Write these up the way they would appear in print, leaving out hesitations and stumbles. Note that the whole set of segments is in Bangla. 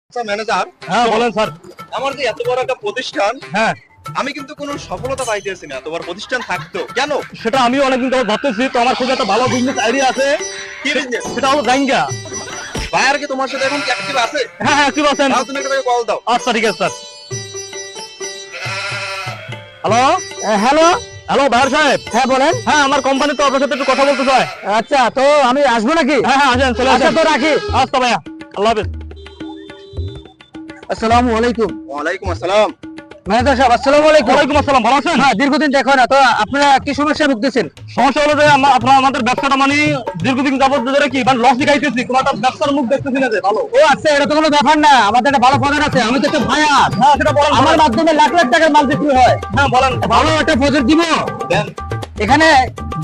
আচ্ছা ম্যানেজার, হ্যাঁ বলেন স্যার। আমার যে এত বড় একটা প্রতিষ্ঠান, হ্যাঁ আমি কিন্তু কোনো সফলতা পাইতেছি না। তোমার প্রতিষ্ঠান থাকতো কেন? সেটা আমিও অনেকদিন ধরে ভাবতেছি, তো আমার খুব একটা ভালো বিজনেস আইডিয়া আছে। কি বিজনেস? সেটা হলো জাইঙ্গা। ভাইয়ার কি তোমার সাথে এখন কি অ্যাক্টিভ আছে? হ্যাঁ হ্যাঁ, কি বলছেন? তাও তুমি একটা কল দাও। আচ্ছা ঠিক আছে স্যার। হ্যালো হ্যালো হ্যালো ভাইয়ার সাহেব। হ্যাঁ বলেন। হ্যাঁ, আমার কোম্পানি তো আপনার সাথে একটু কথা বলতে চায়। আচ্ছা, তো আমি আসবো নাকি? হ্যাঁ হ্যাঁ, আসেন, চলে আচ্ছা, আসেন। তো রাখি। আচ্ছা ভাইয়া, আল্লাহ হাফেজ। আসসালামু আলাইকুম। ওয়ালাইকুম আসসালাম। ম্যানেজার সাহেব, আসসালামু আলাইকুম। ওয়ালাইকুম আসসালাম, ভালো আছেন? হ্যাঁ, দীর্ঘদিন দেখো না তো, আপনারা কি সমস্যায় ভুগতেছেন? সমস্যা হলো যে আপনার আমাদের ব্যবসাটা মানে দীর্ঘদিন যাবত ধরে কি মানে লস দেখাইতেছি, কোনো একটা ব্যবসার মুখ দেখতেছি না যে ভালো। ও আচ্ছা, এটা তো কোনো ব্যাপার না, আমাদের একটা ভালো প্রজেক্ট আছে। আমি তো একটা ভাইয়ার। হ্যাঁ সেটা বলেন। আমার মাধ্যমে লাখ লাখ টাকার মাল বিক্রি হয়। হ্যাঁ বলেন। ভালো একটা প্রজেক্ট দিব। দেন। এখানে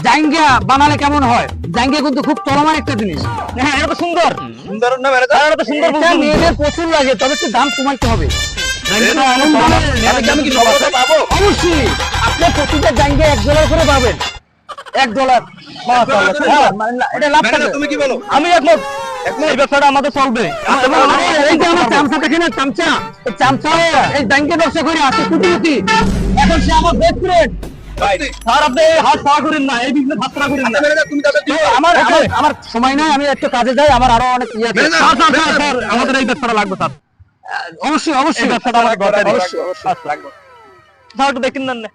জাইঙ্গা বানালে কেমন হয়? জাইঙ্গা কিন্তু খুব চলমান একটা জিনিস। হ্যাঁ এটা তো সুন্দর। সুন্দর না ম্যানেজার? হ্যাঁ এটা তো সুন্দর এটা বলছেন। মেয়েদের প্রচুর লাগে, তবে একটু দাম কমাইতে হবে। জাইঙ্গাটা এমন আমি কি সফলতা পাবো? অবশ্যই আপনি প্রতিটা জাইঙ্গা $1 করে পাবেন। $1। মাশাআল্লাহ। এটা লাভ ম্যানেজার থাকবে। তুমি কি বলো? আমি একমত, এই ব্যবসাটা আমাদের চলবে। এবং এই যে আমার চামচা দেখেন না, চামচা, এই চামচা এই ব্যাংকে ব্যবসা করে আছে কোটিপতি। এখন সে আমার বেস্ট ফ্রেন্ড। স্যার আপনি হাত ছাড়া করেন না, এই বিজনেস হাত ছাড়া করেন না। আচ্ছা ম্যানেজার, তুমি তাদের দিও। আমার আমার আমার সময় নাই, আমি একটু কাজে যাই, আমার আরো অনেক ইয়ে আছে। Manager, sir sir sir sir, আমাদের এই ব্যবসাটা লাগবে স্যার। অবশ্যই এই অবশ্যই ব্যবসাটা আমাদের দরকারি। অবশ্যই, অবশ্যই লাগবে। স্যার একটু দেখেন না।